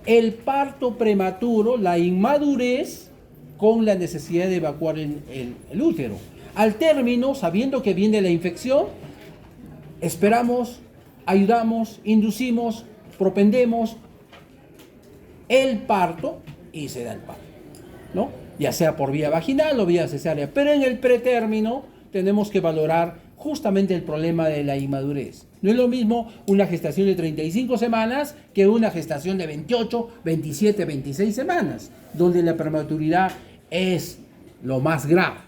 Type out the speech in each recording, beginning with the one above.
el parto prematuro, la inmadurez, con la necesidad de evacuar el útero. Al término, sabiendo que viene la infección, esperamos, ayudamos, inducimos, propendemos el parto y se da el parto, ¿no? Ya sea por vía vaginal o vía cesárea. Pero en el pretérmino tenemos que valorar justamente el problema de la inmadurez. No es lo mismo una gestación de 35 semanas que una gestación de 28, 27, 26 semanas, donde la prematuridad es lo más grave.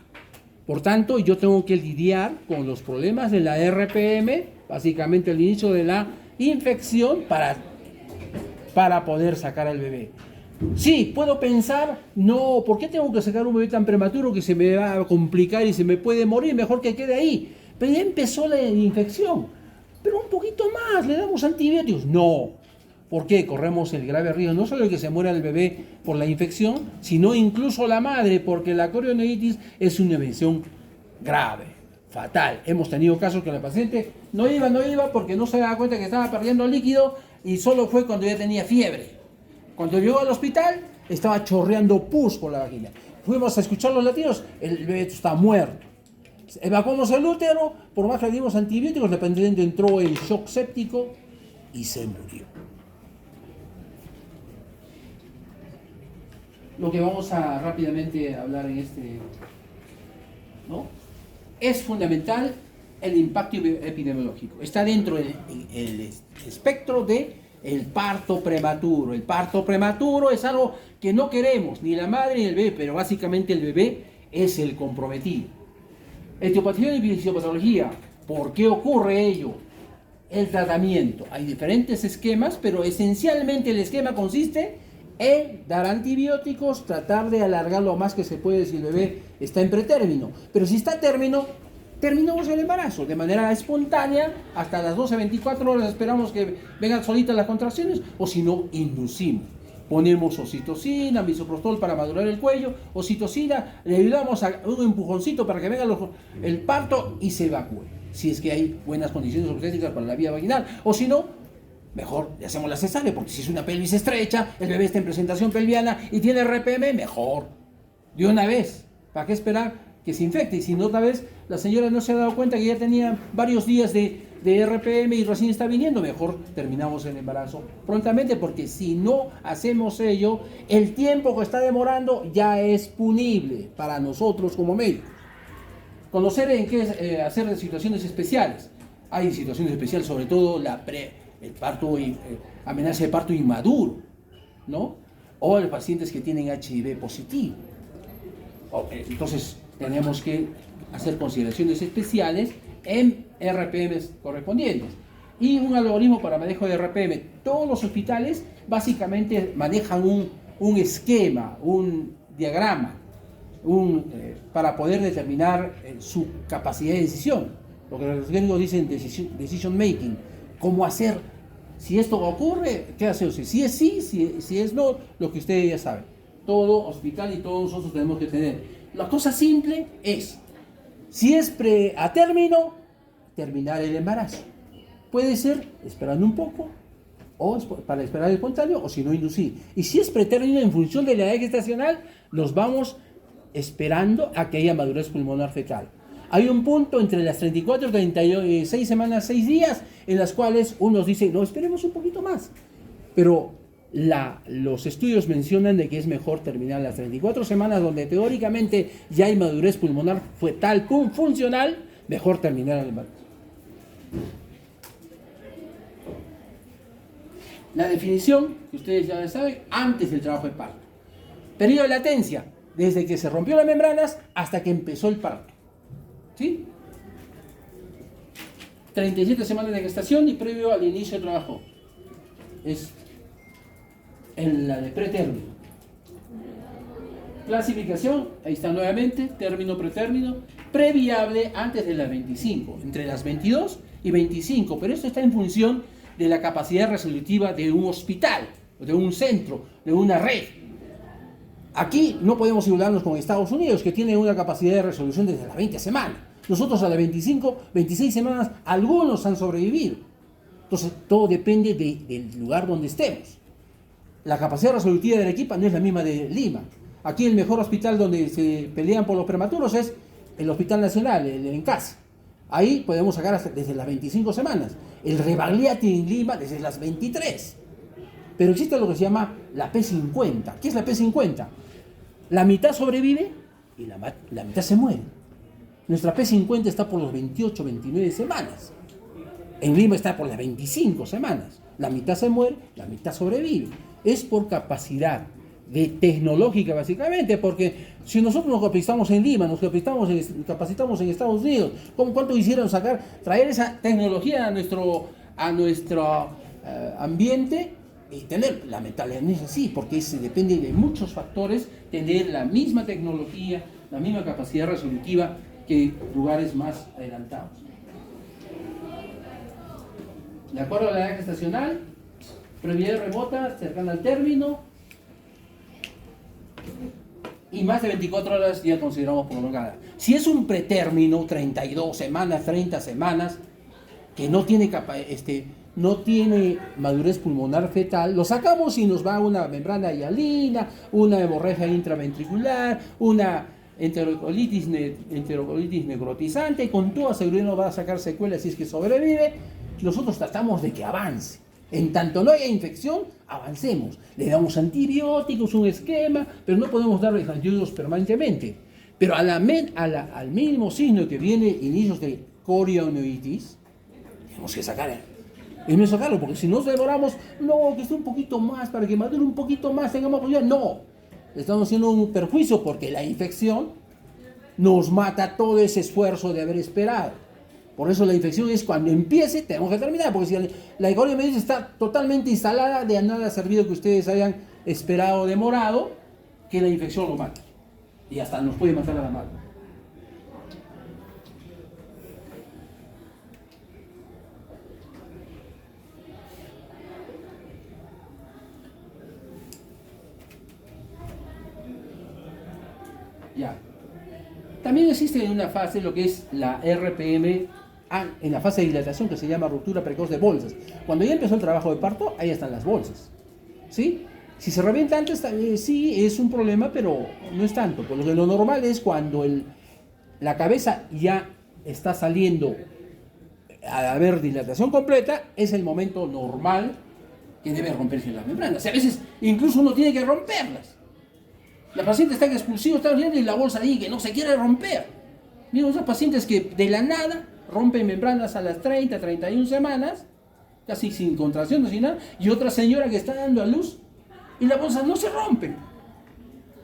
Por tanto, yo tengo que lidiar con los problemas de la RPM, básicamente el inicio de la infección, para poder sacar al bebé. Sí, puedo pensar, no, ¿por qué tengo que sacar un bebé tan prematuro que se me va a complicar y se me puede morir? Mejor que quede ahí. Pero ya empezó la infección. Pero un poquito más, le damos antibióticos. No. ¿Por qué? Corremos el grave riesgo, no solo de que se muera el bebé por la infección, sino incluso la madre, porque la corionitis es una infección grave, fatal. Hemos tenido casos que la paciente no iba porque no se daba cuenta que estaba perdiendo líquido y solo fue cuando ya tenía fiebre. Cuando llegó al hospital, estaba chorreando pus por la vagina. Fuimos a escuchar los latidos, el bebé está muerto. Evacuamos el útero, por más que le dimos antibióticos, de repente entró el shock séptico y se murió. Lo que vamos a rápidamente hablar en ¿no? Es fundamental el impacto epidemiológico. Está dentro del espectro de el parto prematuro. El parto prematuro es algo que no queremos, ni la madre ni el bebé, pero básicamente el bebé es el comprometido. Etiopatía y fisiopatología. ¿Por qué ocurre ello? El tratamiento. Hay diferentes esquemas, pero esencialmente el esquema consiste en dar antibióticos, tratar de alargar lo más que se puede si el bebé está en pretérmino. Pero si está a término, terminamos el embarazo de manera espontánea, hasta las 12-24 horas esperamos que vengan solitas las contracciones, o si no, inducimos. Ponemos oxitocina, misoprostol para madurar el cuello, oxitocina, le ayudamos a un empujoncito para que venga el parto y se evacúe. Si es que hay buenas condiciones obstétricas para la vía vaginal, o si no, mejor le hacemos la cesárea, porque si es una pelvis estrecha, el bebé está en presentación pelviana y tiene RPM, mejor. De una vez. ¿Para qué esperar que se infecte? Y si no, otra vez la señora no se ha dado cuenta que ya tenía varios días de RPM y recién está viniendo, mejor terminamos el embarazo prontamente, porque si no hacemos ello, el tiempo que está demorando ya es punible para nosotros como médicos. Conocer en qué hacer situaciones especiales. Hay situaciones especiales, sobre todo el parto, amenaza de parto inmaduro, ¿no? O los pacientes que tienen HIV positivo. Entonces, tenemos que hacer consideraciones especiales en RPMs correspondientes. Y un algoritmo para manejo de RPM. Todos los hospitales básicamente manejan un esquema, un diagrama, para poder determinar su capacidad de decisión. Lo que los gringos dicen decision making. ¿Cómo hacer? Si esto ocurre, ¿qué hacer? Si es sí, si es no, lo que ustedes ya saben. Todo hospital y todos nosotros tenemos que tener. La cosa simple es, si es a término, terminar el embarazo. Puede ser esperando un poco, o para esperar el espontáneo, o si no, inducir. Y si es pretérmino, en función de la edad gestacional, nos vamos esperando a que haya madurez pulmonar fetal. Hay un punto entre las 34 y 36 semanas, 6 días, en las cuales unos dicen, no, esperemos un poquito más. Pero los estudios mencionan de que es mejor terminar las 34 semanas, donde teóricamente ya hay madurez pulmonar fetal funcional, mejor terminar el embarazo. La definición, que ustedes ya saben, antes del trabajo de parto. Periodo de latencia, desde que se rompió las membranas hasta que empezó el parto. ¿Sí? 37 semanas de gestación y previo al inicio del trabajo. Es en la de pretérmino. Clasificación, ahí está nuevamente, término, pretérmino, previable antes de las 25, entre las 22 y 25, pero esto está en función de la capacidad resolutiva de un hospital, de un centro, de una red. Aquí no podemos igualarnos con Estados Unidos, que tiene una capacidad de resolución desde las 20 semanas. Nosotros a las 25, 26 semanas, algunos han sobrevivido. Entonces, todo depende del lugar donde estemos. la capacidad resolutiva de Arequipa no es la misma de Lima. Aquí el mejor hospital donde se pelean por los prematuros es el Hospital Nacional, el ENCAS. Ahí podemos sacar desde las 25 semanas. El Rebagliati en Lima desde las 23. Pero existe lo que se llama la P50. ¿Qué es la P50? La mitad sobrevive y la mitad se muere. Nuestra P50 está por los 28, 29 semanas. En Lima está por las 25 semanas. La mitad se muere, la mitad sobrevive. Es por capacidad tecnológica básicamente, porque si nosotros nos capacitamos en Lima, nos capacitamos en Estados Unidos, ¿cuánto quisieron traer esa tecnología a nuestro ambiente? Y tener, lamentablemente sí, porque depende de muchos factores, tener la misma tecnología, la misma capacidad resolutiva que lugares más adelantados. De acuerdo a la edad gestacional, previa remota, cercana al término, y más de 24 horas ya consideramos prolongada. Si es un pretérmino, 32 semanas, 30 semanas, que no tiene madurez pulmonar fetal, lo sacamos y nos va una membrana hialina, una hemorragia intraventricular, una enterocolitis necrotizante, y con toda seguridad nos va a sacar secuelas si es que sobrevive. Nosotros tratamos de que avance. En tanto no haya infección, avancemos. Le damos antibióticos, un esquema, pero no podemos darle antibióticos permanentemente. Pero al mínimo signo que viene inicios de corionoitis, tenemos que sacarlo, porque si nos demoramos, no, que esté un poquito más, para que madure un poquito más, tengamos apoyo. No, estamos haciendo un perjuicio porque la infección nos mata todo ese esfuerzo de haber esperado. Por eso la infección es cuando empiece, tenemos que terminar, porque si la corionoitis está totalmente instalada, de nada ha servido que ustedes hayan esperado demorado, que la infección lo mate. Y hasta nos puede matar a la madre. Ya. También existe en una fase lo que es la RPM, en la fase de dilatación, que se llama ruptura precoz de bolsas. Cuando ya empezó el trabajo de parto, ahí están las bolsas. ¿Sí? Si se revienta antes, sí es un problema, pero no es tanto. Porque lo normal es cuando la cabeza ya está saliendo a haber dilatación completa, es el momento normal que debe romperse las membranas. A veces incluso uno tiene que romperlas. La paciente está en expulsivo, está y la bolsa ahí que no se quiere romper. Miren, esos pacientes que de la nada rompen membranas a las 30, 31 semanas, casi sin contracción, sin nada, y otra señora que está dando a luz y la bolsa no se rompe.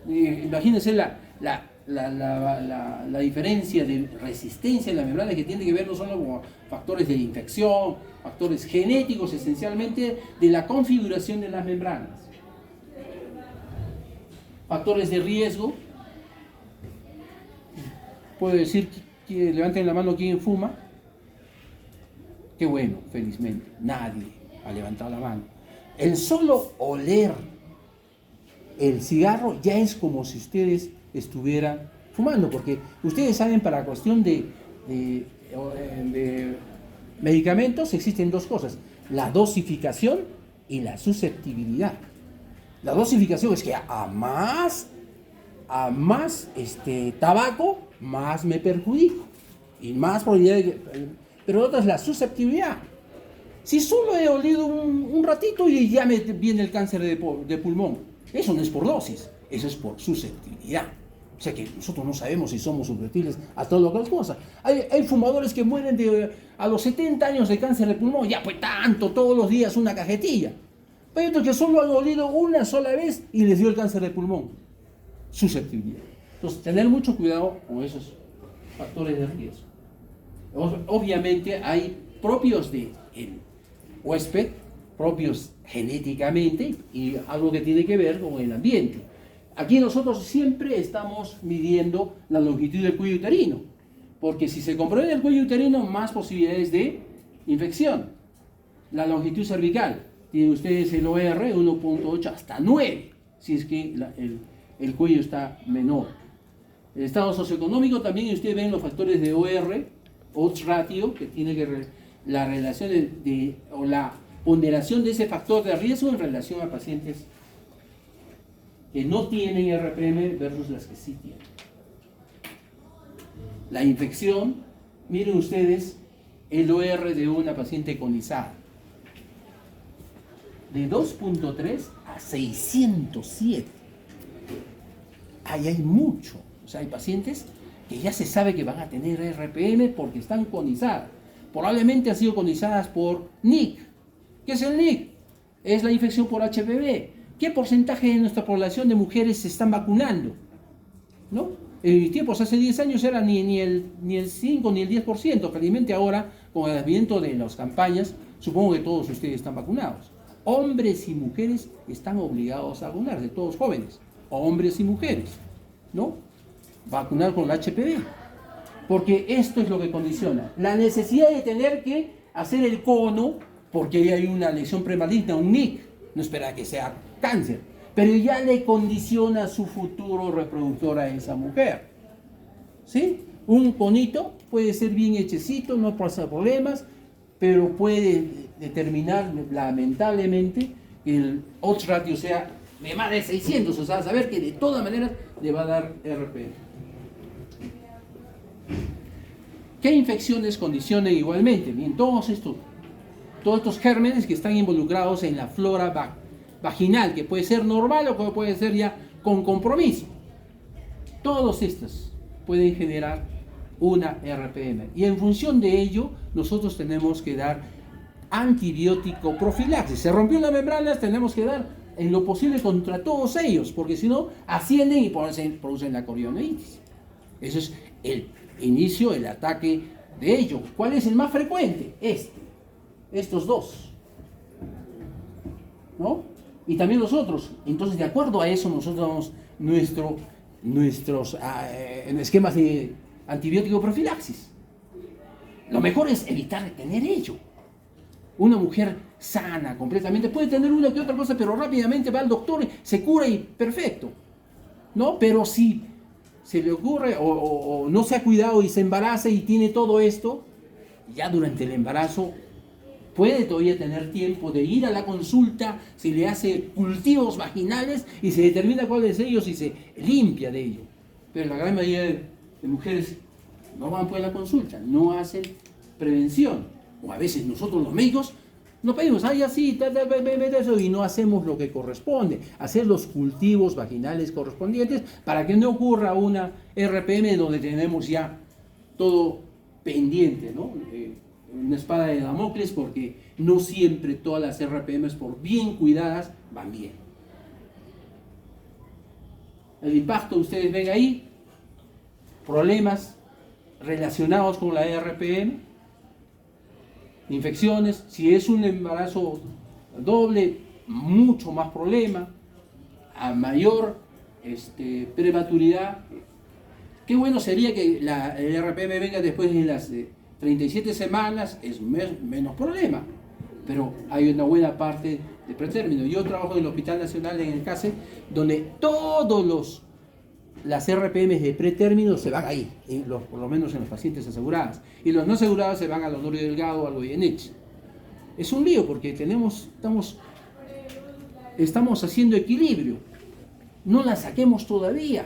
Imagínense la diferencia de resistencia en la membrana, que tiene que ver no solo con factores de infección, factores genéticos esencialmente de la configuración de las membranas. Factores de riesgo. Puedo decir que levanten la mano quien fuma. Qué bueno, felizmente. Nadie ha levantado la mano. El solo oler el cigarro ya es como si ustedes estuvieran fumando, porque ustedes saben, para cuestión de medicamentos existen dos cosas: la dosificación y la susceptibilidad. La dosificación es que a más tabaco, más me perjudico y más probabilidad de que... Pero otra es la susceptibilidad. Si solo he olido un ratito y ya me viene el cáncer de pulmón, eso no es por dosis, eso es por susceptibilidad. O sea que nosotros no sabemos si somos susceptibles a todo lo que nos pasa. Hay fumadores que mueren a los 70 años de cáncer de pulmón, ya pues tanto, todos los días una cajetilla. Hay otros que solo han olido una sola vez y les dio el cáncer de pulmón. Susceptibilidad. Entonces, tener mucho cuidado con esos factores de riesgo. Obviamente hay propios del huésped, propios genéticamente, y algo que tiene que ver con el ambiente. Aquí nosotros siempre estamos midiendo la longitud del cuello uterino, porque si se compromete el cuello uterino, más posibilidades de infección. La longitud cervical. Tienen ustedes el OR 1.8 hasta 9, si es que el cuello está menor. El estado socioeconómico también, ustedes ven los factores de OR, odds ratio, que tiene que ver la relación o la ponderación de ese factor de riesgo en relación a pacientes que no tienen RPM versus las que sí tienen. La infección, miren ustedes, el OR de una paciente con ISAD, de 2.3 a 607. Ahí hay mucho. O sea, hay pacientes que ya se sabe que van a tener RPM porque están conizadas. Probablemente han sido conizadas por NIC. ¿Qué es el NIC? Es la infección por HPV. ¿Qué porcentaje de nuestra población de mujeres se están vacunando? ¿No? En mis tiempos, hace 10 años, era ni el 5 ni el 10%. Felizmente ahora, con el advento de las campañas, supongo que todos ustedes están vacunados. Hombres y mujeres están obligados a vacunarse, todos jóvenes, hombres y mujeres, ¿no? Vacunar con el HPV, porque esto es lo que condiciona la necesidad de tener que hacer el cono, porque hay una lesión premaligna, un NIC, no espera que sea cáncer, pero ya le condiciona su futuro reproductor a esa mujer, ¿sí? Un conito puede ser bien hechecito, no pasa problemas, pero puede determinar lamentablemente que el odds ratio sea de más de 600, o sea, saber que de todas maneras le va a dar RPM. ¿Qué infecciones condicionan igualmente? Bien, todos estos gérmenes que están involucrados en la flora vaginal, que puede ser normal o que puede ser ya con compromiso. Todos estos pueden generar una RPM. Y en función de ello, nosotros tenemos que dar antibiótico profilaxis. Se rompió la membrana, tenemos que dar en lo posible contra todos ellos, porque si no, ascienden y producen la corionitis. Eso es el inicio, el ataque de ello. ¿Cuál es el más frecuente? Estos dos, ¿no? Y también los otros. Entonces, de acuerdo a eso, nosotros damos nuestros esquemas de antibiótico profilaxis. Lo mejor es evitar tener ello. Una mujer sana completamente puede tener una que otra cosa, pero rápidamente va al doctor, se cura y perfecto, ¿no? Pero si se le ocurre o no se ha cuidado y se embaraza y tiene todo esto, ya durante el embarazo puede todavía tener tiempo de ir a la consulta, se le hace cultivos vaginales y se determina cuál es ellos y se limpia de ello. Pero la gran mayoría de mujeres no van pues a la consulta, no hacen prevención. O a veces nosotros los médicos nos pedimos, ay, así, eso, y no hacemos lo que corresponde, hacer los cultivos vaginales correspondientes para que no ocurra una RPM donde tenemos ya todo pendiente, ¿no? Una espada de Damocles, porque no siempre todas las RPMs, por bien cuidadas, van bien. El impacto, ustedes ven ahí, problemas relacionados con la RPM, infecciones, si es un embarazo doble, mucho más problema, a mayor prematuridad. Qué bueno sería que el RPM venga después de las 37 semanas, es menos problema, pero hay una buena parte de pretérmino. Yo trabajo en el Hospital Nacional en el CASE, donde las RPMs de pretérmino se van ahí, por lo menos en los pacientes asegurados, y los no asegurados se van al Honorio Delgado o al Goyeneche. Es un lío porque estamos haciendo equilibrio, no la saquemos todavía,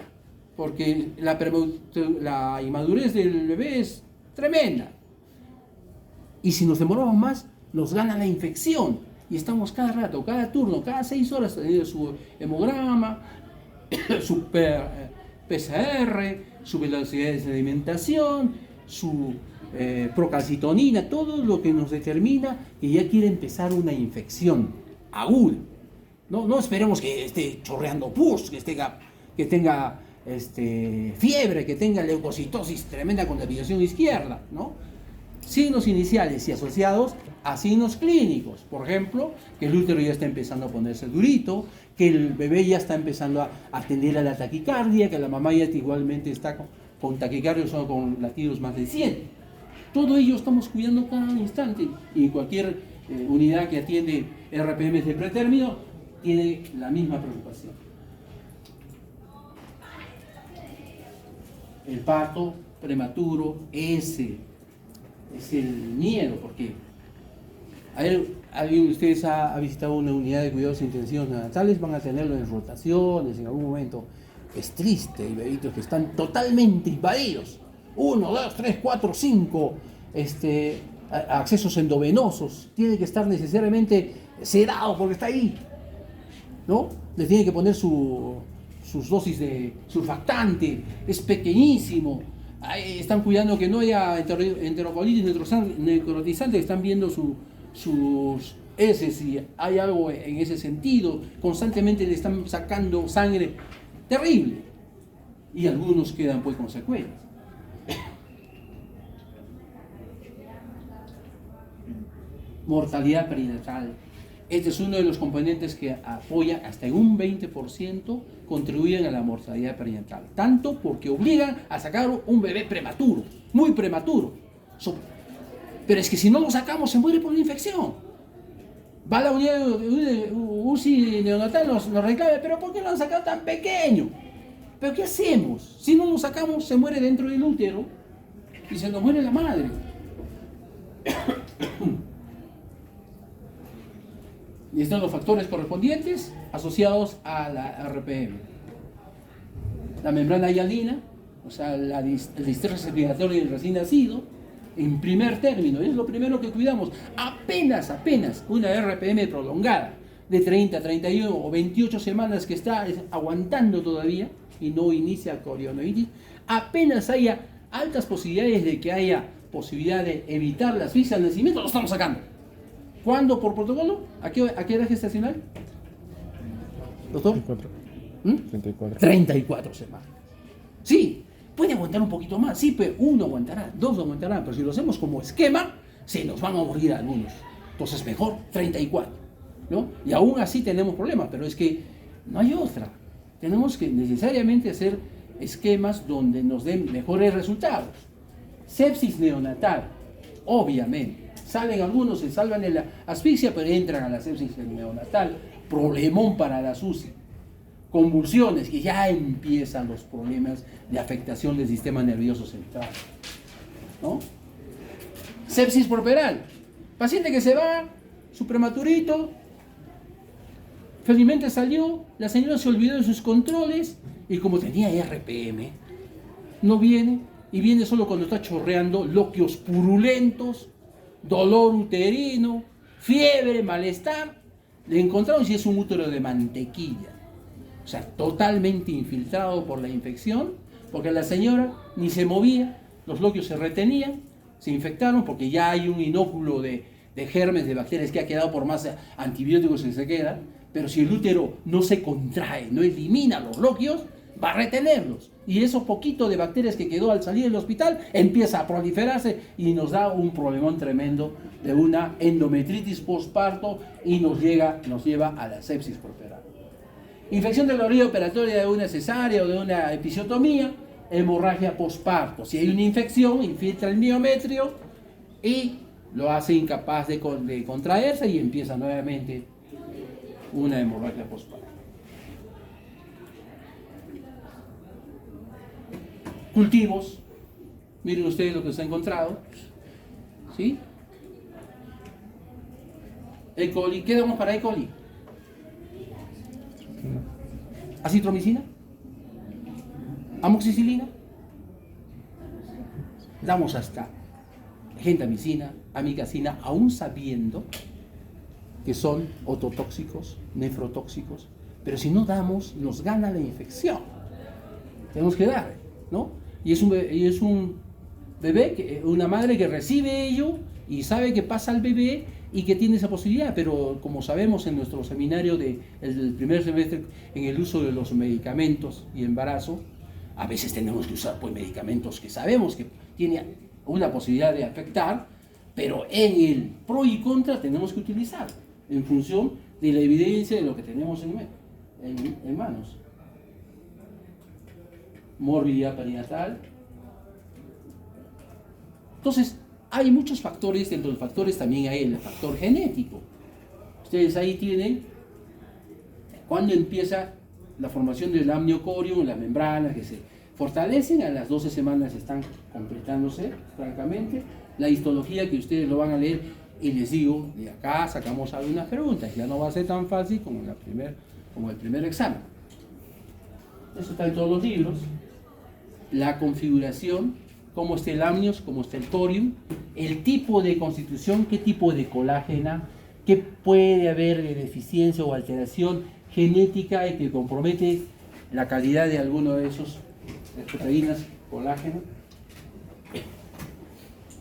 porque la inmadurez del bebé es tremenda, y si nos demoramos más, nos gana la infección, y estamos cada rato, cada turno, cada 6 horas teniendo su hemograma, su PCR, su velocidad de sedimentación, su procalcitonina, todo lo que nos determina que ya quiere empezar una infección aguda. No esperemos que esté chorreando pus, que tenga fiebre, que tenga leucocitosis tremenda con la desviación izquierda, ¿no? Signos iniciales y asociados a signos clínicos, por ejemplo, que el útero ya está empezando a ponerse durito, que el bebé ya está empezando a atender a la taquicardia, que la mamá ya igualmente está con taquicardia o con latidos más de 100. Todo ello estamos cuidando cada instante, y cualquier unidad que atiende RPM de pretérmino tiene la misma preocupación. El parto prematuro, ese es el miedo, porque ¿Alguien de ustedes ha visitado una unidad de cuidados intensivos neonatales? Van a tenerlo en rotaciones en algún momento. Es triste, hay bebitos que están totalmente invadidos. 1, 2, 3, 4, 5 accesos endovenosos. Tiene que estar necesariamente sedado porque está ahí, ¿no? Le tiene que poner sus dosis de surfactante. Es pequeñísimo. Ahí están cuidando que no haya enterocolitis necrotizante. Están viendo sus heces, si hay algo en ese sentido. Constantemente le están sacando sangre. Terrible. Y algunos quedan pues con secuelas. Mortalidad perinatal. Este es uno de los componentes que apoya hasta en un 20%, contribuyen a la mortalidad perinatal. Tanto porque obligan a sacar un bebé prematuro, muy prematuro. Pero es que si no lo sacamos se muere por una infección. Va a la unidad de UCI neonatal, nos reclama, pero ¿por qué lo han sacado tan pequeño? ¿Pero qué hacemos? Si no lo sacamos se muere dentro del útero y se nos muere la madre. Y están los factores correspondientes asociados a la RPM. La membrana hialina, o sea, el distrés respiratorio del recién nacido, en primer término, es lo primero que cuidamos. Apenas una RPM prolongada de 30, 31 o 28 semanas que está aguantando todavía y no inicia corionoides, apenas haya altas posibilidades de que haya posibilidad de evitar la asfixia al nacimiento, lo estamos sacando. ¿Cuándo por protocolo? ¿A qué edad gestacional? ¿Doctor? 34. 34 semanas. Sí, puede aguantar un poquito más, sí, pero 1 aguantará, 2 aguantarán, pero si lo hacemos como esquema, se nos van a morir algunos. Entonces mejor 34, ¿no? Y aún así tenemos problemas, pero es que no hay otra. Tenemos que necesariamente hacer esquemas donde nos den mejores resultados. Sepsis neonatal, obviamente. Salen algunos, se salvan de la asfixia, pero entran a la sepsis neonatal. Problemón para la UCI. Convulsiones, que ya empiezan los problemas de afectación del sistema nervioso central, ¿no? Sepsis puerperal. Paciente que se va, su prematurito, felizmente salió, la señora se olvidó de sus controles y como tenía RPM, no viene y viene solo cuando está chorreando, loquios purulentos, dolor uterino, fiebre, malestar. Le encontraron si es un útero de mantequilla. O sea, totalmente infiltrado por la infección, porque la señora ni se movía, los loquios se retenían, se infectaron porque ya hay un inóculo de germes, de bacterias que ha quedado por más antibióticos que se queda, pero si el útero no se contrae, no elimina los loquios, va a retenerlos. Y eso poquito de bacterias que quedó al salir del hospital empieza a proliferarse y nos da un problemón tremendo de una endometritis postparto y nos lleva a la sepsis puerperal. Infección de la orilla operatoria de una cesárea o de una episiotomía, hemorragia postparto. Si hay una infección, infiltra el miometrio y lo hace incapaz de contraerse y empieza nuevamente una hemorragia postparto. Cultivos, miren ustedes lo que se ha encontrado, ¿sí? E. coli, ¿qué damos para E. coli? Acitromicina, amoxicilina, damos hasta gentamicina, amicacina, aún sabiendo que son ototóxicos, nefrotóxicos, pero si no damos, nos gana la infección. Tenemos que dar, ¿no? Y es un bebé, una madre que recibe ello y sabe que pasa al bebé y que tiene esa posibilidad, pero como sabemos en nuestro seminario del primer semestre en el uso de los medicamentos y embarazo, a veces tenemos que usar pues, medicamentos que sabemos que tienen una posibilidad de afectar, pero en el pro y contra tenemos que utilizar en función de la evidencia de lo que tenemos en manos. Morbilidad perinatal. Entonces, hay muchos factores, dentro de los factores también hay el factor genético. Ustedes ahí tienen cuando empieza la formación del amniocorium, las membranas que se fortalecen, a las 12 semanas están completándose, francamente. La histología que ustedes lo van a leer Y les digo, de acá sacamos algunas preguntas, ya no va a ser tan fácil como, como el primer examen. Eso está en todos los libros. La configuración, cómo está el amnios, cómo está el thorium, el tipo de constitución, qué tipo de colágena, qué puede haber de deficiencia o alteración genética y que compromete la calidad de alguno de esos proteínas, colágeno.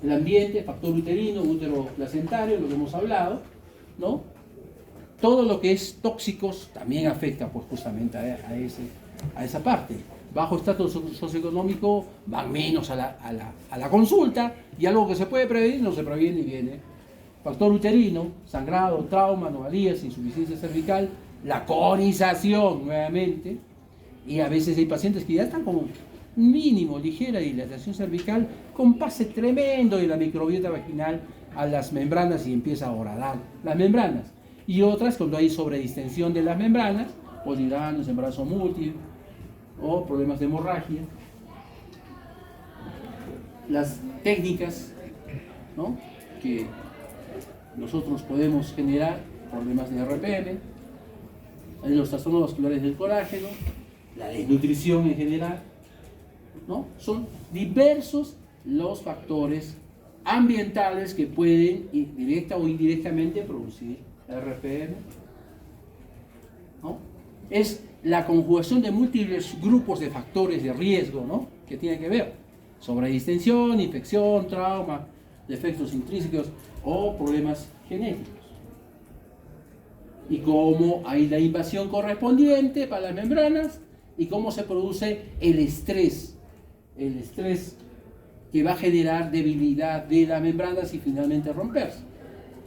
El ambiente, factor uterino, útero placentario, lo que hemos hablado, ¿no? Todo lo que es tóxicos también afecta pues justamente a esa parte. Bajo estatus socioeconómico van menos a la consulta, y algo que se puede prevenir no se previene y viene. Factor uterino, sangrado, trauma, anomalías, insuficiencia cervical, la conización nuevamente, y a veces hay pacientes que ya están con mínimo, ligera dilatación cervical, con pase tremendo de la microbiota vaginal a las membranas y empieza a horadar las membranas. Y otras cuando hay sobredistensión de las membranas, polidranos, embarazo múltiple, o problemas de hemorragia. Las técnicas, ¿no?, que nosotros podemos generar, problemas de RPM, los trastornos vasculares del colágeno, la desnutrición en general, ¿no? Son diversos los factores ambientales que pueden, directa o indirectamente, producir RPM, ¿no? Es la conjugación de múltiples grupos de factores de riesgo, ¿no?, que tiene que ver sobredistensión, infección, trauma, defectos intrínsecos o problemas genéticos. Y cómo hay la invasión correspondiente para las membranas y cómo se produce el estrés que va a generar debilidad de las membranas y finalmente romperse.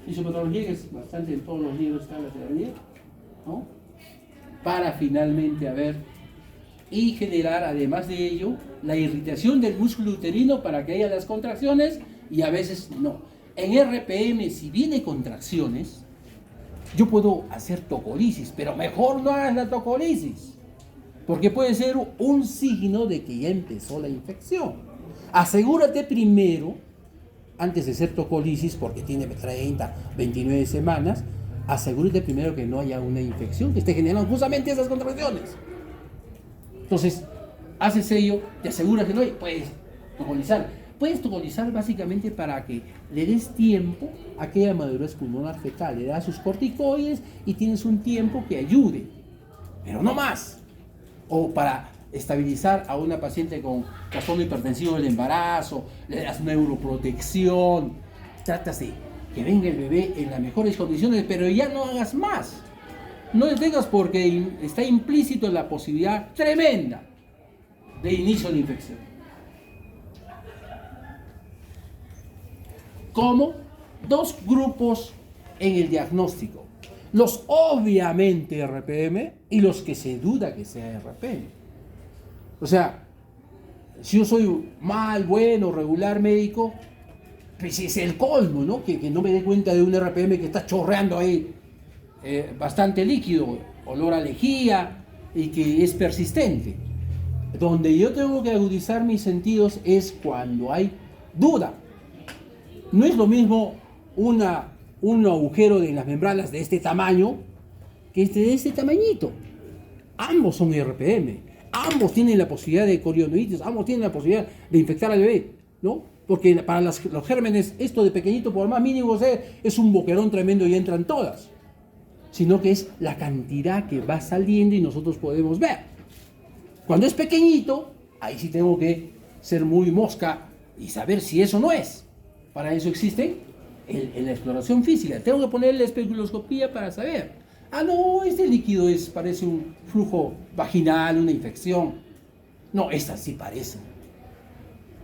Fisiopatología, que es bastante en todos los libros está la teoría, ¿no?, para finalmente y generar además de ello la irritación del músculo uterino para que haya las contracciones, y a veces no. En RPM, si viene contracciones, yo puedo hacer tocolisis, pero mejor no hagas la tocolisis, porque puede ser un signo de que ya empezó la infección. Asegúrate primero, antes de hacer tocolisis, porque tiene 30, 29 semanas, asegúrate primero que no haya una infección que esté generando justamente esas contracciones. Entonces, haces ello, te aseguras que no hay, puedes tocolizar. Puedes tocolizar básicamente para que le des tiempo a aquella madurez pulmonar fetal, le das sus corticoides y tienes un tiempo que ayude, pero no más. O para estabilizar a una paciente con trastorno hipertensivo del embarazo, le das neuroprotección, tratas de que venga el bebé en las mejores condiciones, pero ya no hagas más. No detengas porque está implícito la posibilidad tremenda de inicio de infección. Como dos grupos en el diagnóstico: los obviamente RPM y los que se duda que sea RPM. O sea, si yo soy mal, bueno, regular médico, pues es el colmo, ¿no?, que no me dé cuenta de un RPM que está chorreando ahí bastante líquido, olor a lejía, y que es persistente. Donde yo tengo que agudizar mis sentidos es cuando hay duda. No es lo mismo un agujero en las membranas de este tamaño que de este tamañito. Ambos son RPM, ambos tienen la posibilidad de corionoides, ambos tienen la posibilidad de infectar al bebé, ¿no? Porque para los gérmenes, esto de pequeñito, por más mínimo sea, es un boquerón tremendo y entran todas. Sino que es la cantidad que va saliendo y nosotros podemos ver. Cuando es pequeñito, ahí sí tengo que ser muy mosca y saber si eso no es. Para eso existe la exploración física. Tengo que poner la especuloscopía para saber. Ah, no, este líquido parece un flujo vaginal, una infección. No, estas sí parecen.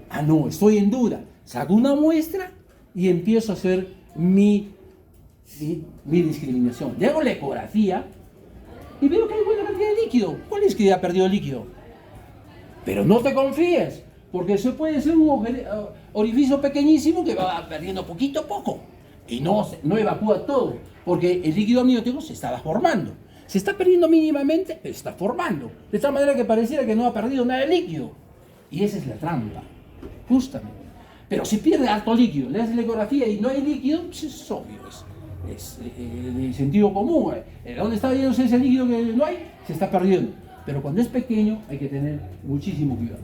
Ah, no, estoy en duda. Saco una muestra y empiezo a hacer mi discriminación. Le hago la ecografía y veo que hay buena cantidad de líquido. ¿Cuál es que ya perdió líquido? Pero no te confíes, porque eso puede ser un orificio pequeñísimo que va perdiendo poquito a poco y no evacúa todo, porque el líquido amniótico se estaba formando. Se está perdiendo mínimamente, pero se está formando. De tal manera que pareciera que no ha perdido nada de líquido. Y esa es la trampa, justamente. Pero si pierde alto líquido, le haces la ecografía y no hay líquido, pues es obvio, es de sentido común. ¿Dónde está yéndose ese líquido que no hay? Se está perdiendo. Pero cuando es pequeño hay que tener muchísimo cuidado.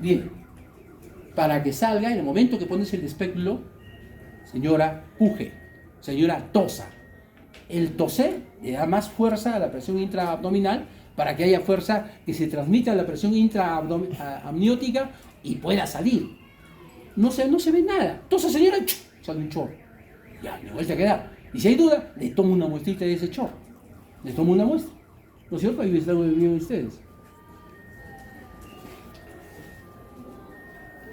Bien, para que salga, en el momento que pones el espéculo, señora, puje, señora, tosa. El toser le da más fuerza a la presión intraabdominal para que haya fuerza que se transmita a la presión intraamniótica y pueda salir. No se ve nada. Tosa, señora, sale un chorro. Ya, me vuelve a quedar. Y si hay duda, le tomo una muestrita de ese chorro. Le tomo una muestra. ¿No es cierto? Ahí están bien ustedes.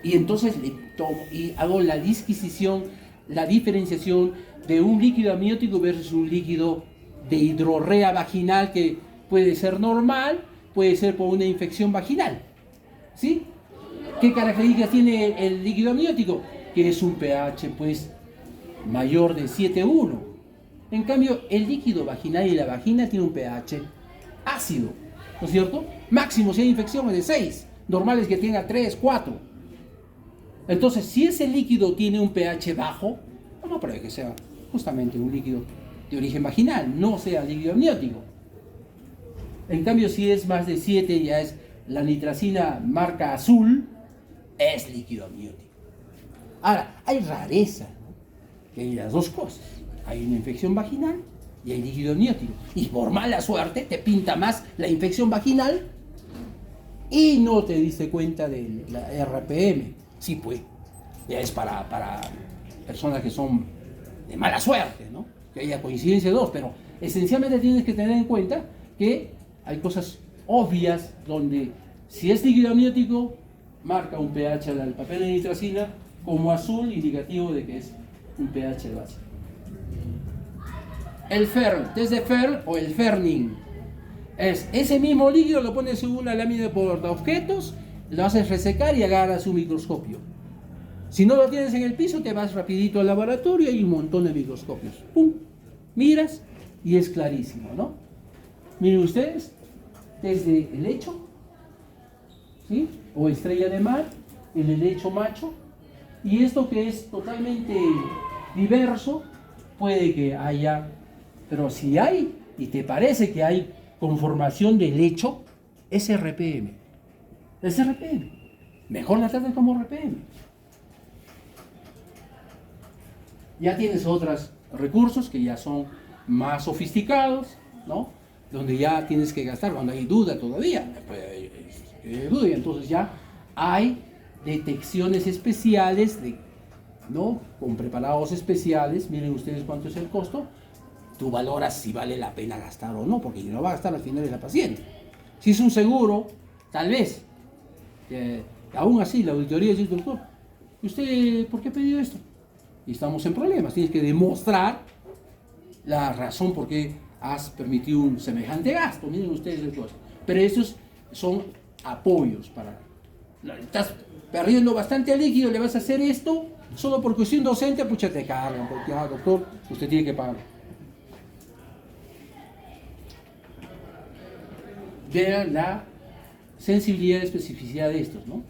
Y entonces le tomo y hago la disquisición, la diferenciación de un líquido amniótico versus un líquido de hidrorrea vaginal que puede ser normal, puede ser por una infección vaginal. ¿Sí? ¿Qué características tiene el líquido amniótico? Que es un pH pues mayor de 7,1. En cambio, el líquido vaginal y la vagina tiene un pH ácido, ¿no es cierto? Máximo si hay infección es de 6, normal es que tenga 3, 4. Entonces, si ese líquido tiene un pH bajo, no puede que sea justamente un líquido de origen vaginal, no sea líquido amniótico. En cambio, si es más de 7, ya es la nitracina marca azul, es líquido amniótico. Ahora, hay rareza, ¿no? Que hay las dos cosas. Hay una infección vaginal y hay líquido amniótico. Y por mala suerte te pinta más la infección vaginal y no te diste cuenta de la RPM. Sí, pues, ya es para personas que son de mala suerte, ¿no? Que haya coincidencia de dos, pero esencialmente tienes que tener en cuenta que hay cosas obvias donde si es líquido amniótico, marca un pH al papel de nitracina como azul, indicativo de que es un pH básico. El FERN, test de FERN o el Ferning, es ese mismo líquido, lo pones en una lámina de portaobjetos, lo haces resecar y agarras un microscopio. Si no lo tienes en el piso, te vas rapidito al laboratorio y hay un montón de microscopios. ¡Pum! Miras y es clarísimo, ¿no? Miren ustedes, desde el helecho, ¿sí? O estrella de mar, el helecho macho, y esto que es totalmente diverso, puede que haya, pero si hay, y te parece que hay conformación de helecho, es RPM. Es RPM. Mejor la tratas como RPM. Ya tienes otros recursos que ya son más sofisticados, ¿no? Donde ya tienes que gastar cuando hay duda todavía. Y entonces ya hay detecciones especiales, ¿no? Con preparados especiales. Miren ustedes cuánto es el costo. Tú valoras si vale la pena gastar o no, porque no va a gastar al final es la paciente. Si es un seguro, tal vez. Aún así, la auditoría dice, doctor, ¿y usted por qué ha pedido esto? Y estamos en problemas. Tienes que demostrar la razón por qué has permitido un semejante gasto. Miren ustedes el costo. Pero estos son apoyos para... Estás perdiendo bastante líquido, le vas a hacer esto solo por cuestión docente, pucha, te cargan, porque, doctor, usted tiene que pagar. Vean la sensibilidad y especificidad de estos, ¿no?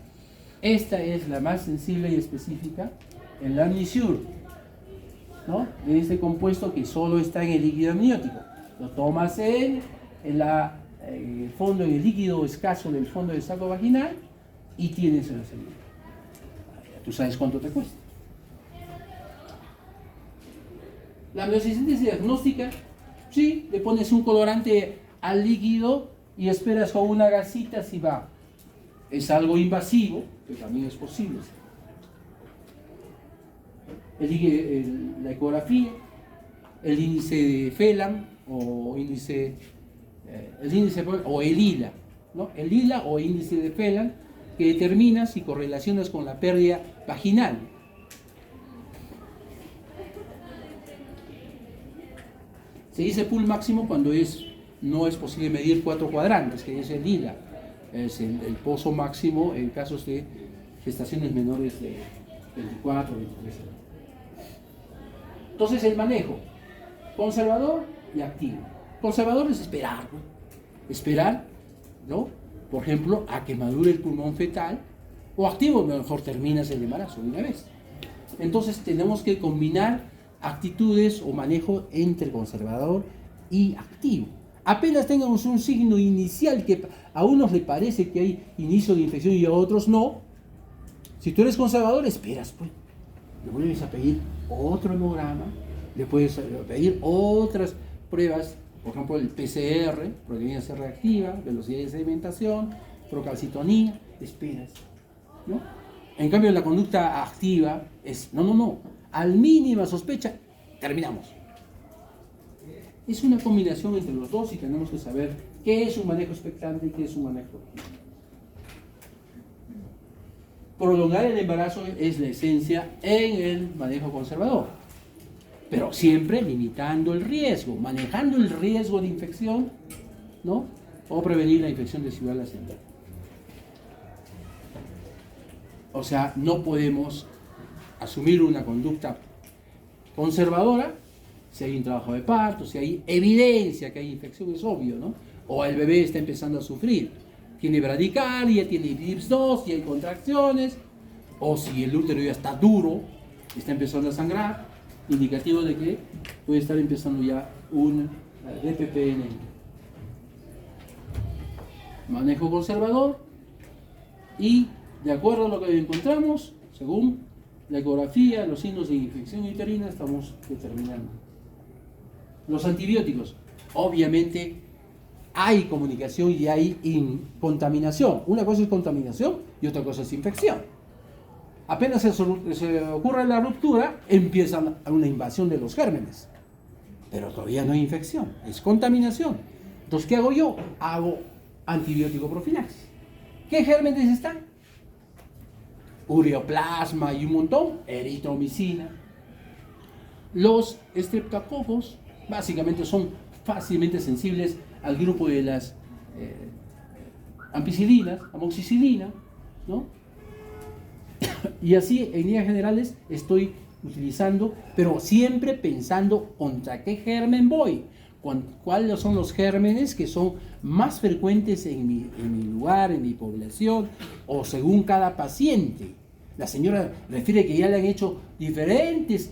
Esta es la más sensible y específica, el Amnisur, ¿no? De este compuesto que solo está en el líquido amniótico. Lo tomas en el fondo, en el líquido escaso del fondo del saco vaginal y tienes la salida. Tú sabes cuánto te cuesta. La amniosíntesis diagnóstica, sí, le pones un colorante al líquido y esperas con una gasita si va. Es algo invasivo, que también es posible. La ecografía, el índice de Phelan o índice, o el ILA, ¿no? El ILA o índice de Phelan, que determina si correlacionas con la pérdida vaginal. Se dice pool máximo cuando no es posible medir 4 cuadrantes, que es el ILA. Es el pozo máximo en casos de gestaciones menores de 24 o 23 años. Entonces el manejo, conservador y activo. Conservador es esperar, ¿no? esperar, ¿no? Por ejemplo, a que madure el pulmón fetal, o activo, mejor terminas el embarazo de una vez. Entonces tenemos que combinar actitudes o manejo entre conservador y activo. Apenas tengamos un signo inicial que a unos le parece que hay inicio de infección y a otros no, si tú eres conservador, esperas, pues. Le vuelves a pedir otro hemograma, le puedes pedir otras pruebas, por ejemplo el PCR, proteína C reactiva, velocidad de sedimentación, procalcitonía, esperas, ¿no? En cambio la conducta activa es, no, al mínima sospecha, terminamos. Es una combinación entre los dos y tenemos que saber qué es un manejo expectante y qué es un manejo activo. Prolongar el embarazo es la esencia en el manejo conservador, pero siempre limitando el riesgo, manejando el riesgo de infección, ¿no? O prevenir la infección desigual ascendente. O sea, no podemos asumir una conducta conservadora si hay un trabajo de parto, si hay evidencia que hay infección, es obvio, ¿no? O el bebé está empezando a sufrir, tiene bradicardia, tiene DIPS 2, y hay contracciones, o si el útero ya está duro, está empezando a sangrar, indicativo de que puede estar empezando ya un DPP en el manejo conservador. Y de acuerdo a lo que encontramos, según la ecografía, los signos de infección uterina, estamos determinando. Los antibióticos, obviamente hay comunicación y hay contaminación. Una cosa es contaminación y otra cosa es infección. Apenas se ocurre la ruptura, empieza una invasión de los gérmenes. Pero todavía no hay infección, es contaminación. Entonces, ¿qué hago yo? Hago antibiótico profilaxis. ¿Qué gérmenes están? Ureoplasma y un montón, eritromicina. Los estreptococos básicamente son fácilmente sensibles al grupo de las ampicilinas, amoxicilina, ¿no? Y así, en líneas generales, estoy utilizando, pero siempre pensando contra qué germen voy, cuáles son los gérmenes que son más frecuentes en mi lugar, en mi población, o según cada paciente. La señora refiere que ya le han hecho diferentes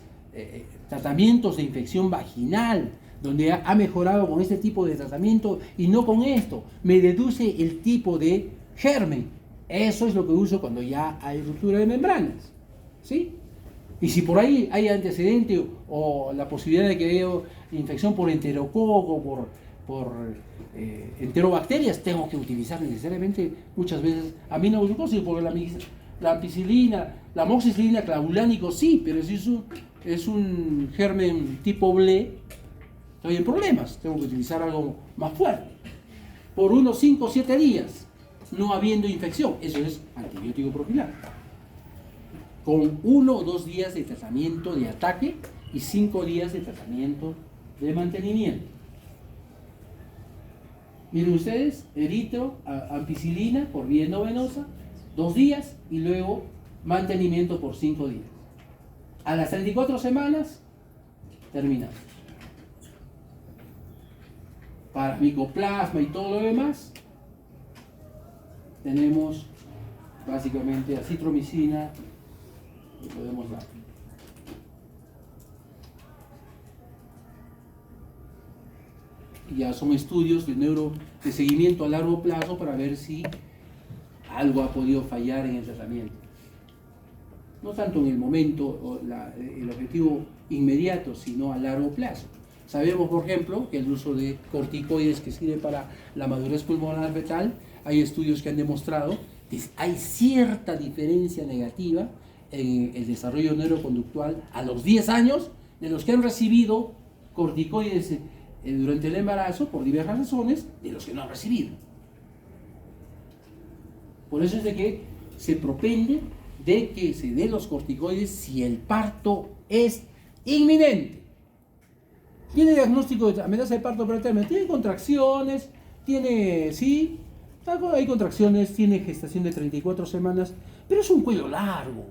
tratamientos de infección vaginal, donde ha mejorado con este tipo de tratamiento y no con esto. Me deduce el tipo de germen. Eso es lo que uso cuando ya hay ruptura de membranas, ¿sí? Y si por ahí hay antecedente o la posibilidad de que haya infección por enterococo, por enterobacterias, tengo que utilizar necesariamente muchas veces aminoglucosis, porque la ampicilina, la amoxicilina clavulánico sí, pero si es un germen tipo BLE, estoy en problemas, tengo que utilizar algo más fuerte. Por unos 5 o 7 días, no habiendo infección, eso es antibiótico profiláctico. Con 1 o 2 días de tratamiento de ataque y 5 días de tratamiento de mantenimiento. Miren ustedes, ampicilina por vía endovenosa, 2 días y luego mantenimiento por 5 días. A las 34 semanas, terminamos. Para micoplasma y todo lo demás, tenemos básicamente acitromicina que podemos dar. Ya son estudios de seguimiento a largo plazo para ver si algo ha podido fallar en el tratamiento. No tanto en el momento o el objetivo inmediato, sino a largo plazo. Sabemos, por ejemplo, que el uso de corticoides que sirve para la madurez pulmonar fetal, hay estudios que han demostrado que hay cierta diferencia negativa en el desarrollo neuroconductual a los 10 años de los que han recibido corticoides durante el embarazo por diversas razones, de los que no han recibido. Por eso es de que se propende de que se den los corticoides si el parto es inminente. Tiene diagnóstico de amenaza de parto preterno, tiene contracciones, hay contracciones, tiene gestación de 34 semanas, pero es un cuello largo,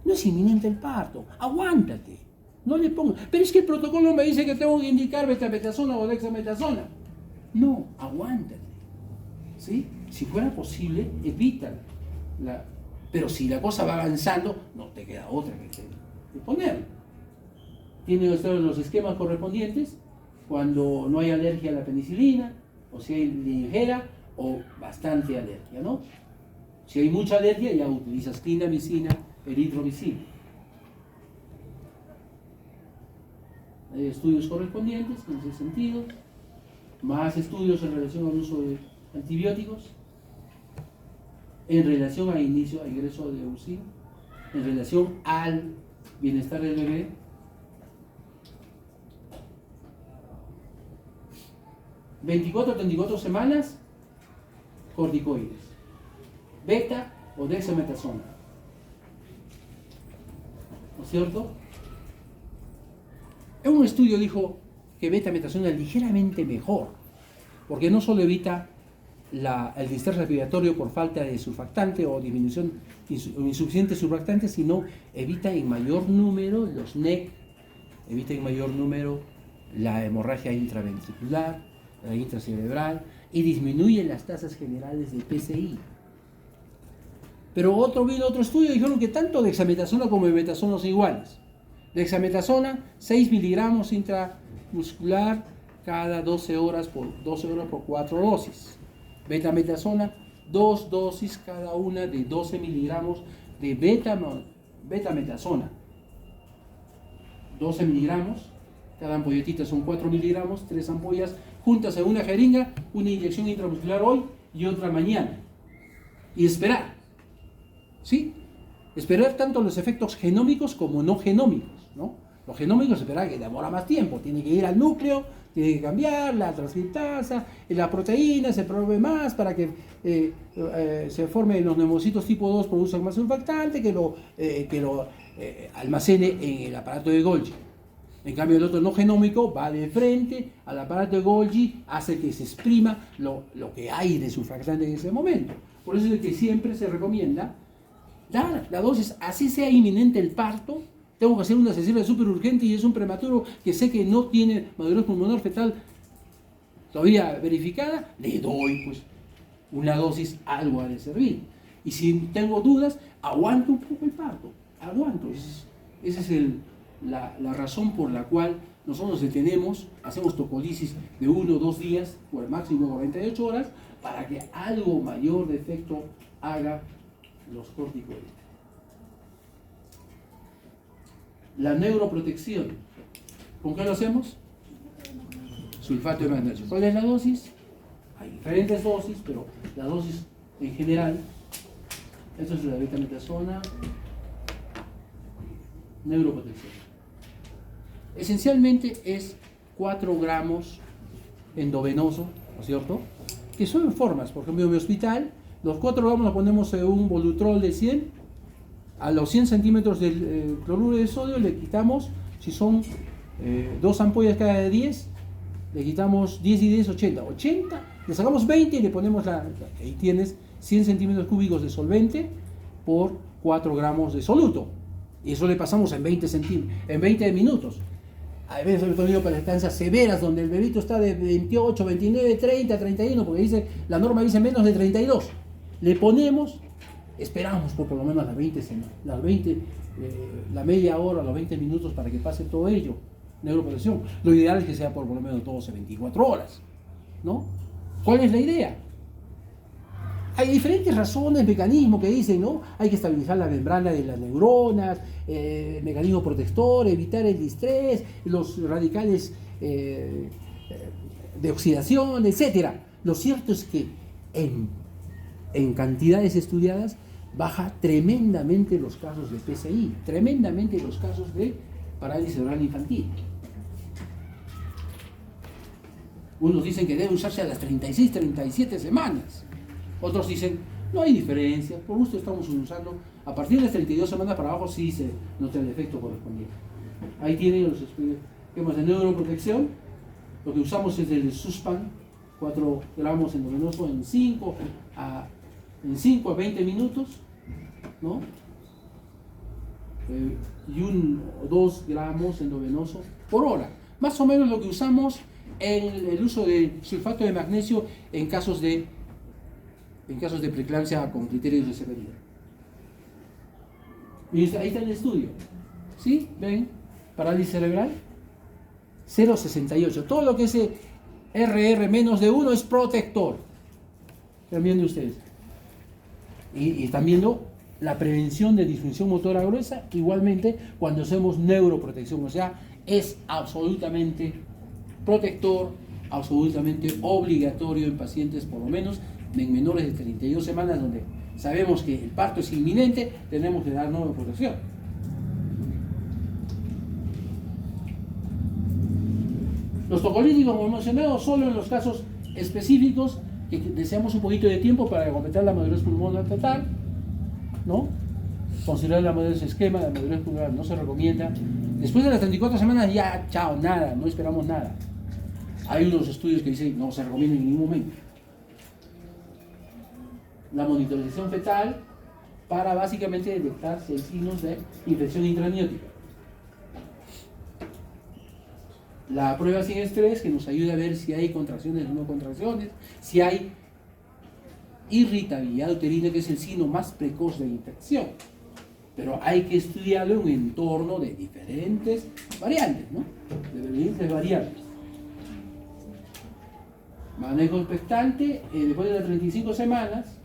no es inminente el parto, aguántate, no le pongas. Pero es que el protocolo me dice que tengo que indicar betametazono o dexametasona. No, aguántate. ¿sí? Si fuera posible, evítala. Pero si la cosa va avanzando, no te queda otra que ponerlo. Tiene los esquemas correspondientes cuando no hay alergia a la penicilina, o si hay ligera o bastante alergia, ¿no? Si hay mucha alergia, ya utilizas clindamicina, eritromicina. Hay estudios correspondientes en ese sentido, más estudios en relación al uso de antibióticos, en relación al inicio, al ingreso de UCI, en relación al bienestar del bebé. ¿24 a 34 semanas? Corticoides, beta o dexametasona, ¿no es cierto? En un estudio dijo que betametasona es ligeramente mejor, porque no solo evita el distrés respiratorio por falta de surfactante o disminución insuficiente surfactante, sino evita en mayor número los NEC, evita en mayor número la hemorragia intraventricular, la intracerebral, y disminuye las tasas generales de PCI. Pero vino otro estudio y dijeron que tanto dexametasona como betasona son iguales. Dexametasona, 6 miligramos intramuscular cada 12 horas por 4 dosis. Betametasona, 2 dosis cada una de 12 miligramos de betametasona. 12 miligramos, cada ampolletita son 4 miligramos, 3 ampollas juntas en una jeringa, una inyección intramuscular hoy y otra mañana. Y esperar, ¿sí? Esperar tanto los efectos genómicos como no genómicos, ¿no? Los genómicos esperar que demora más tiempo, tiene que ir al núcleo, tiene que cambiar la transcriptasa, la proteína se pruebe más para que se formen los neumocitos tipo 2, producen más surfactante, que lo almacene en el aparato de Golgi. En cambio, el otro no genómico va de frente al aparato de Golgi, hace que se exprima lo que hay de surfactante en ese momento. Por eso es que siempre se recomienda dar la dosis, así sea inminente el parto. Tengo que hacer una cesárea súper urgente y es un prematuro que sé que no tiene madurez pulmonar fetal todavía verificada, le doy pues una dosis, algo ha de servir. Y si tengo dudas, aguanto un poco el parto, aguanto. Esa es la razón por la cual nosotros detenemos, hacemos tocolisis de 1 o 2 días, por máximo 48 horas, para que algo mayor de efecto haga los corticoides. La neuroprotección, ¿con qué lo hacemos? Sulfato de magnesio. ¿Cuál es la dosis? Hay diferentes dosis, pero la dosis en general, esto es la betametasona, neuroprotección. Esencialmente es 4 gramos endovenoso, ¿no es cierto? Que son en formas, por ejemplo en mi hospital, los 4 gramos los ponemos en un Volutrol de 100, a los 100 centímetros del cloruro de sodio le quitamos, si son 2 ampollas cada 10, le quitamos 10 y 10, 80. 80, le sacamos 20 y le ponemos ahí tienes 100 centímetros cúbicos de solvente por 4 gramos de soluto. Y eso le pasamos en 20 minutos. A veces he tenido perestancias severas donde el bebito está de 28, 29, 30, 31, porque la norma dice menos de 32. Le ponemos, esperamos por lo menos la media hora, los 20 minutos para que pase todo ello. Neuroprotección. Lo ideal es que sea por lo menos 12, 24 horas, ¿no? ¿Cuál es la idea? Hay diferentes razones, mecanismos que dicen, ¿no? Hay que estabilizar la membrana de las neuronas, mecanismo protector, evitar el distrés, los radicales de oxidación, etc. Lo cierto es que en cantidades estudiadas baja tremendamente los casos de PCI, tremendamente los casos de parálisis cerebral infantil. Unos dicen que debe usarse a las 36, 37 semanas. Otros dicen, no hay diferencia, por gusto estamos usando, a partir de las 32 semanas para abajo sí se nota el efecto correspondiente. Ahí tienen los esquemas de neuroprotección. Lo que usamos es el Suspan, 4 gramos endovenoso en 5 a 20 minutos, ¿no? Y 2 gramos endovenoso por hora. Más o menos lo que usamos en el uso de sulfato de magnesio en casos de en casos de preeclampsia con criterios de severidad. Y ahí está el estudio. ¿Sí? ¿Ven? Parálisis cerebral. 0,68. Todo lo que es RR menos de 1 es protector. Están viendo ustedes. Y están viendo la prevención de disfunción motora gruesa, igualmente cuando hacemos neuroprotección. O sea, es absolutamente protector, absolutamente obligatorio en pacientes por lo menos en menores de 32 semanas, donde sabemos que el parto es inminente, tenemos que dar neuroprotección. Los tocolíticos, como mencionado, solo en los casos específicos que deseamos un poquito de tiempo para completar la madurez pulmonar total, ¿no? Considerar la madurez esquema, la madurez pulmonar no se recomienda. Después de las 34 semanas ya, chao, nada, no esperamos nada. Hay unos estudios que dicen no se recomienda en ningún momento. La monitorización fetal para básicamente detectar si hay signos de infección intraamniótica. La prueba sin estrés, que nos ayuda a ver si hay contracciones o no contracciones, si hay irritabilidad uterina, que es el signo más precoz de infección. Pero hay que estudiarlo en un entorno de diferentes variantes, ¿no? De diferentes variantes. Manejo expectante, después de las 35 semanas,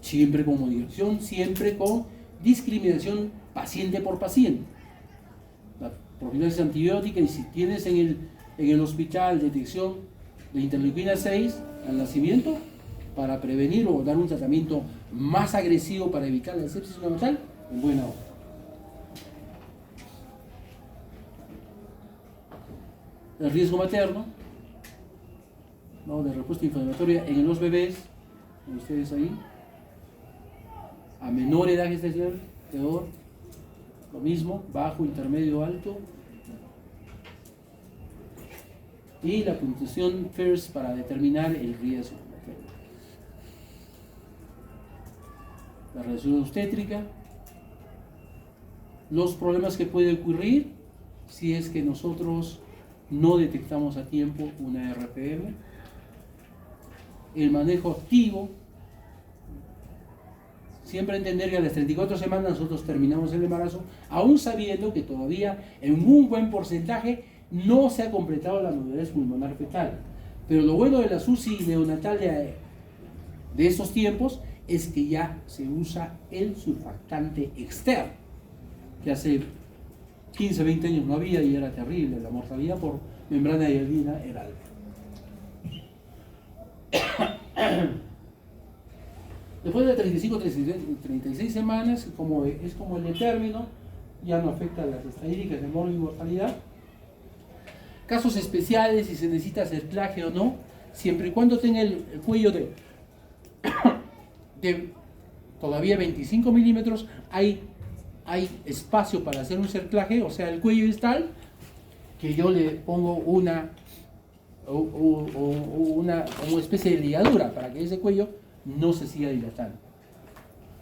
siempre con modificación, siempre con discriminación paciente por paciente. La profilaxis antibiótica, y si tienes en el hospital detección de interleuquina 6 al nacimiento, para prevenir o dar un tratamiento más agresivo para evitar la sepsis neonatal, en buena hora. El riesgo materno, ¿no?, de respuesta inflamatoria en los bebés, como ustedes ahí, a menor edad gestacional, peor, lo mismo, bajo, intermedio, alto. Y la puntuación FIRST para determinar el riesgo. La relación obstétrica, los problemas que puede ocurrir si es que nosotros no detectamos a tiempo una RPM, el manejo activo. Siempre entender que a las 34 semanas nosotros terminamos el embarazo, aún sabiendo que todavía en un buen porcentaje no se ha completado la madurez pulmonar fetal. Pero lo bueno de la UCI neonatal de esos tiempos es que ya se usa el surfactante externo, que hace 15, 20 años no había y era terrible. La mortalidad por membrana hialina era alta. Después de 35, 36 semanas, es como el de término, ya no afecta a las estadísticas de mortalidad. Casos especiales, si se necesita cerclaje o no, siempre y cuando tenga el cuello de todavía 25 milímetros, hay espacio para hacer un cerclaje, o sea, el cuello es tal que yo le pongo una especie de ligadura para que ese cuello no se siga dilatando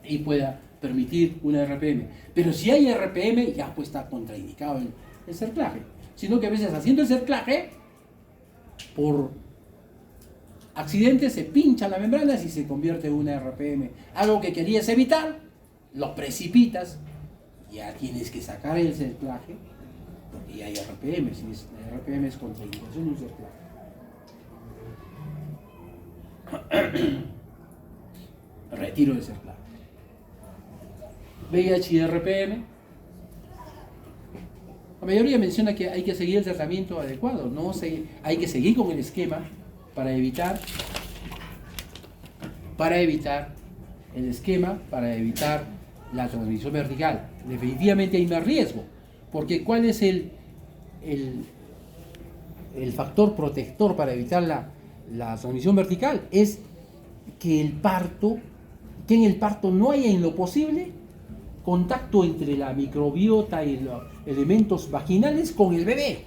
y pueda permitir una RPM. Pero si hay RPM, ya pues está contraindicado el cerclaje. Sino que a veces haciendo el cerclaje, por accidente se pincha la membrana y se convierte en una RPM. Algo que querías evitar, lo precipitas, ya tienes que sacar el cerclaje, porque ya hay RPM. Si la RPM es contraindicación de un cerclaje. Retiro de cerclaje. VIH y RPM. La mayoría menciona que hay que seguir el tratamiento adecuado, no hay que seguir con el esquema para evitar la transmisión vertical. Definitivamente hay más riesgo, porque ¿cuál es el factor protector para evitar la transmisión vertical? Es que en el parto no haya en lo posible contacto entre la microbiota y los elementos vaginales con el bebé.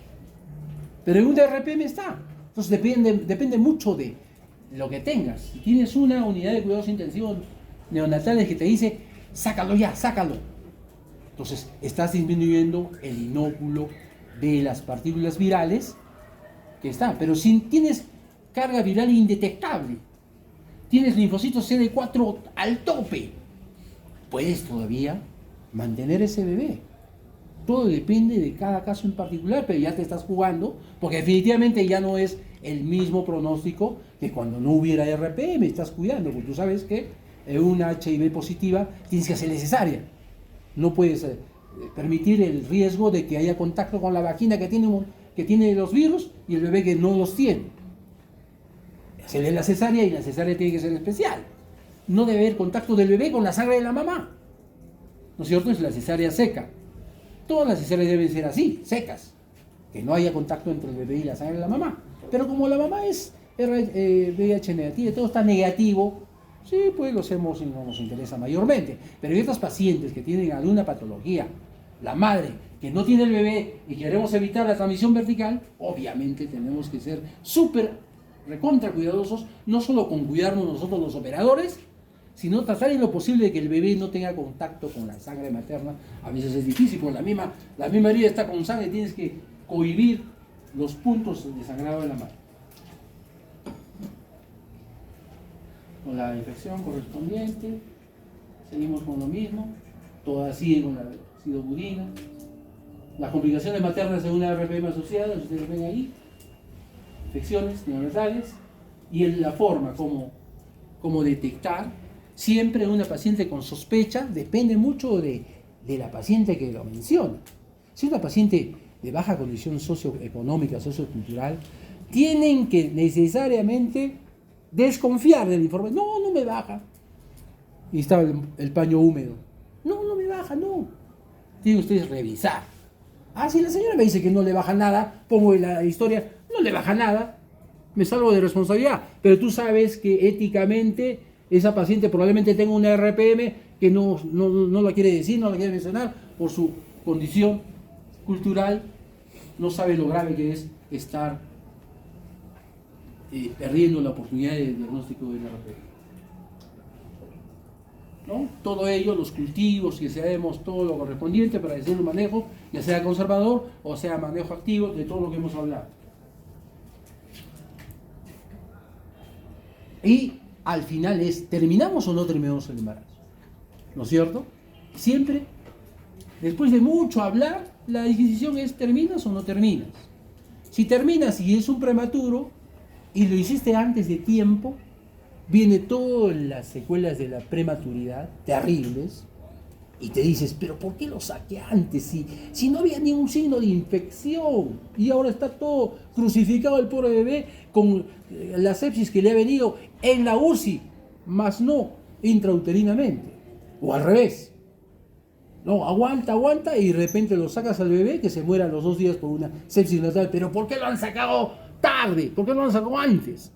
Pero en un RPM está. Entonces depende mucho de lo que tengas. Si tienes una unidad de cuidados intensivos neonatales que te dice, sácalo ya, sácalo. Entonces estás disminuyendo el inóculo de las partículas virales que están. Pero si tienes carga viral indetectable, tienes linfocitos CD4 al tope, puedes todavía mantener ese bebé. Todo depende de cada caso en particular, pero ya te estás jugando, porque definitivamente ya no es el mismo pronóstico que cuando no hubiera RPM, estás cuidando, porque tú sabes que en una HIV positiva tienes que hacer cesárea. No puedes permitir el riesgo de que haya contacto con la vagina que tiene los virus y el bebé que no los tiene. Hacerle la cesárea, y la cesárea tiene que ser especial. No debe haber contacto del bebé con la sangre de la mamá. ¿No es cierto? Es la cesárea seca. Todas las cesáreas deben ser así, secas. Que no haya contacto entre el bebé y la sangre de la mamá. Pero como la mamá es VIH negativa, todo está negativo, sí, pues lo hacemos y no nos interesa mayormente. Pero hay otras pacientes que tienen alguna patología, la madre que no tiene el bebé y queremos evitar la transmisión vertical, obviamente tenemos que ser súper recontra cuidadosos, no solo con cuidarnos nosotros los operadores, sino tratar en lo posible de que el bebé no tenga contacto con la sangre materna. A veces es difícil, porque la misma herida está con sangre, tienes que cohibir los puntos de sangrado de la madre. Con la infección correspondiente, seguimos con lo mismo, todas siguen con la cidoburina. Las complicaciones maternas según la RPM asociada, ustedes ven ahí, infecciones neonatales, y la forma como detectar. Siempre una paciente con sospecha depende mucho de la paciente que lo menciona. Si es una paciente de baja condición socioeconómica, sociocultural, tienen que necesariamente desconfiar del informe. No, no me baja. Y estaba el paño húmedo. No, no me baja, no. Tienen ustedes que revisar. Ah, si la señora me dice que no le baja nada, pongo en la historia, no le baja nada, me salvo de responsabilidad. Pero tú sabes que éticamente esa paciente probablemente tenga una RPM que no la quiere decir, no la quiere mencionar por su condición cultural, no sabe lo grave que es estar perdiendo la oportunidad de diagnóstico del RPM. ¿No? Todo ello, los cultivos, que sabemos todo lo correspondiente para hacer un manejo, ya sea conservador o sea manejo activo, de todo lo que hemos hablado. Y al final ¿terminamos o no terminamos el embarazo? ¿No es cierto? Siempre, después de mucho hablar, la decisión es ¿terminas o no terminas? Si terminas y es un prematuro y lo hiciste antes de tiempo, viene todas las secuelas de la prematuridad, terribles, y te dices, pero ¿por qué lo saqué antes? Si no había ningún signo de infección, y ahora está todo crucificado el pobre bebé con la sepsis que le ha venido en la UCI, más no intrauterinamente, o al revés. No, aguanta, y de repente lo sacas al bebé que se muera a los 2 días por una sepsis natal. Pero ¿por qué lo han sacado tarde? ¿Por qué no lo han sacado antes?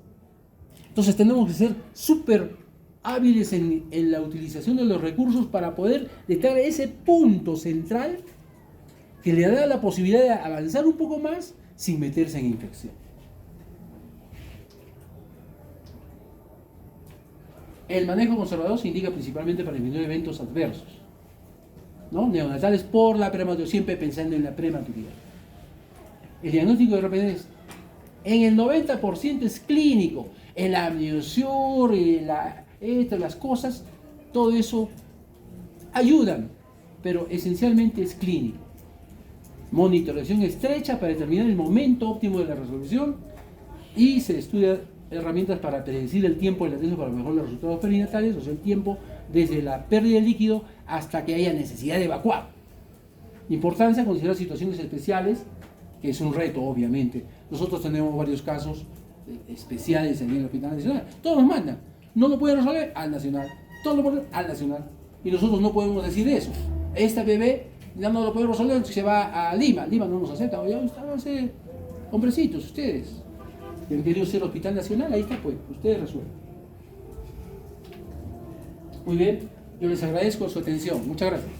Entonces tenemos que ser súper hábiles en la utilización de los recursos para poder detectar ese punto central que le da la posibilidad de avanzar un poco más sin meterse en infección. El manejo conservador se indica principalmente para disminuir eventos adversos, ¿no? Neonatales por la prematuridad, siempre pensando en la prematuridad. El diagnóstico de RPD en el 90% es clínico. El amniosur y las cosas, todo eso ayudan, pero esencialmente es clínico. Monitorización estrecha para determinar el momento óptimo de la resolución, y se estudian herramientas para predecir el tiempo de latencia para mejorar los resultados perinatales, o sea, el tiempo desde la pérdida de líquido hasta que haya necesidad de evacuar. Importancia, considerar situaciones especiales, que es un reto, obviamente. Nosotros tenemos varios casos especiales en el Hospital Nacional. Todos nos mandan. No lo pueden resolver al Nacional. Todo lo pueden al Nacional. Y nosotros no podemos decir eso. Este bebé ya no lo podemos resolver, se va a Lima. Lima no nos acepta. Ya están hombrecitos ustedes. Que han querido ser Hospital Nacional, ahí está, pues. Ustedes resuelven. Muy bien. Yo les agradezco su atención. Muchas gracias.